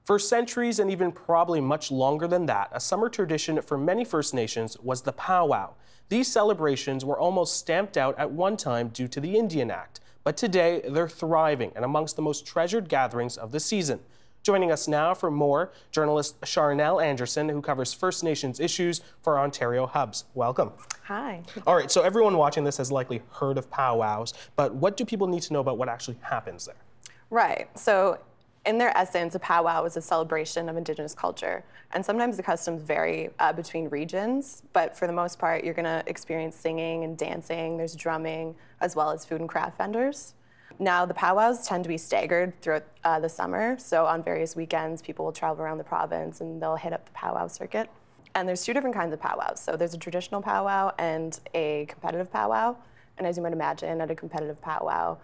For centuries and even probably much longer than that, a summer tradition for many First Nations was the powwow. These celebrations were almost stamped out at one time due to the Indian Act, but today they're thriving and amongst the most treasured gatherings of the season. Joining us now for more, journalist Charnel Anderson, who covers First Nations issues for Ontario Hubs. Welcome. Hi. All right, so everyone watching this has likely heard of powwows, but what do people need to know about what actually happens there? Right. So in their essence, a powwow is a celebration of Indigenous culture. And sometimes the customs vary between regions, but for the most part, you're going to experience singing and dancing. There's drumming, as well as food and craft vendors. Now, the powwows tend to be staggered throughout the summer. So on various weekends, people will travel around the province and they'll hit up the powwow circuit. And there's two different kinds of powwows. So there's a traditional powwow and a competitive powwow. And as you might imagine, at a competitive powwow,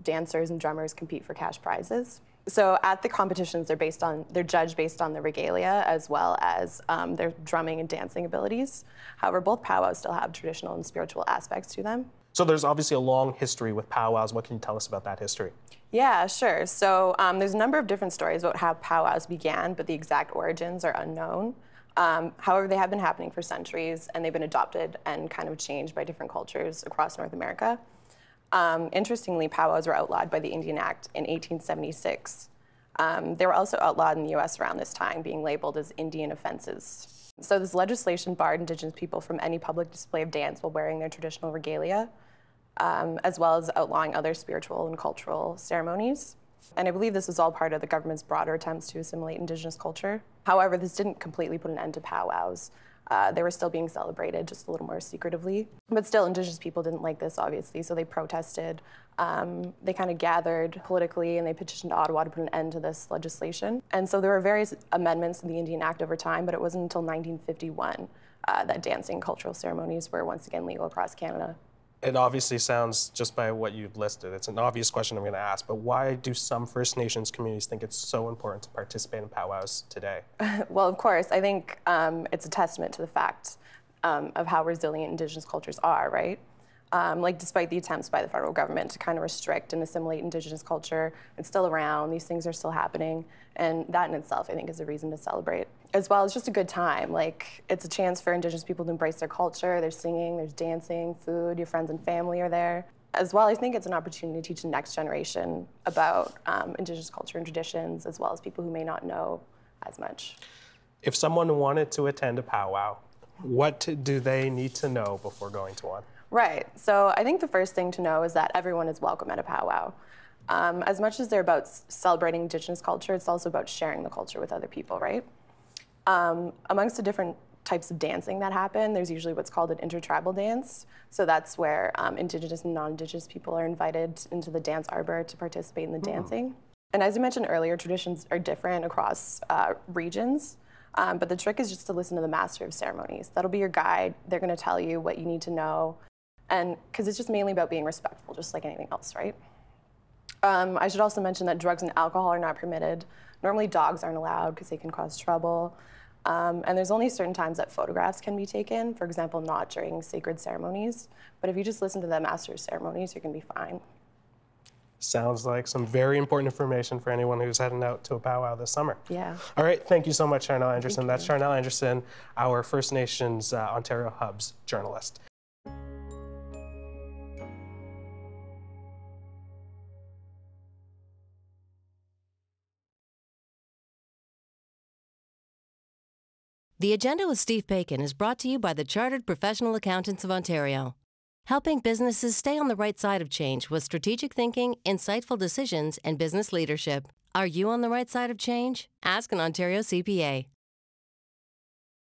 dancers and drummers compete for cash prizes. So at the competitions, they're judged based on the regalia as well as their drumming and dancing abilities. However, both powwows still have traditional and spiritual aspects to them. So there's obviously a long history with powwows. What can you tell us about that history? Yeah, sure. So there's a number of different stories about how powwows began, but the exact origins are unknown. However, they have been happening for centuries, and they've been adopted and kind of changed by different cultures across North America. Interestingly, powwows were outlawed by the Indian Act in 1876. They were also outlawed in the US around this time, being labeled as Indian offenses. So this legislation barred Indigenous people from any public display of dance while wearing their traditional regalia, as well as outlawing other spiritual and cultural ceremonies. And I believe this was all part of the government's broader attempts to assimilate Indigenous culture. However, this didn't completely put an end to powwows. They were still being celebrated, just a little more secretively. But still, Indigenous people didn't like this, obviously, so they protested. They kind of gathered politically, and they petitioned Ottawa to put an end to this legislation. And so there were various amendments to the Indian Act over time, but it wasn't until 1951 that dancing cultural ceremonies were once again legal across Canada. It obviously sounds, just by what you've listed, it's an obvious question I'm going to ask, but why do some First Nations communities think it's so important to participate in powwows today? Well, of course, I think it's a testament to the fact of how resilient Indigenous cultures are, right? Like, despite the attempts by the federal government to kind of restrict and assimilate Indigenous culture, it's still around, these things are still happening, and that in itself, I think, is a reason to celebrate. As well, it's just a good time. Like, it's a chance for Indigenous people to embrace their culture. There's singing, there's dancing, food, your friends and family are there. As well, I think it's an opportunity to teach the next generation about Indigenous culture and traditions, as well as people who may not know as much. If someone wanted to attend a powwow, what do they need to know before going to one? Right. So I think the first thing to know is that everyone is welcome at a powwow. As much as they're about celebrating Indigenous culture, it's also about sharing the culture with other people, right? Amongst the different types of dancing that happen, there's usually what's called an intertribal dance. So that's where Indigenous and non-Indigenous people are invited into the dance arbor to participate in the dancing. And as I mentioned earlier, traditions are different across regions. But the trick is just to listen to the master of ceremonies. That'll be your guide. They're going to tell you what you need to know. And because it's just mainly about being respectful, just like anything else, right? I should also mention that drugs and alcohol are not permitted. Normally dogs aren't allowed because they can cause trouble. And there's only certain times that photographs can be taken, for example, not during sacred ceremonies. But if you just listen to the master of ceremonies, you're going to be fine. Sounds like some very important information for anyone who's heading out to a powwow this summer. Yeah. All right, thank you so much, Charnel Anderson. That's Charnel Anderson, our First Nations Ontario Hubs journalist. The Agenda with Steve Paikin is brought to you by the Chartered Professional Accountants of Ontario, helping businesses stay on the right side of change with strategic thinking, insightful decisions, and business leadership. Are you on the right side of change? Ask an Ontario CPA.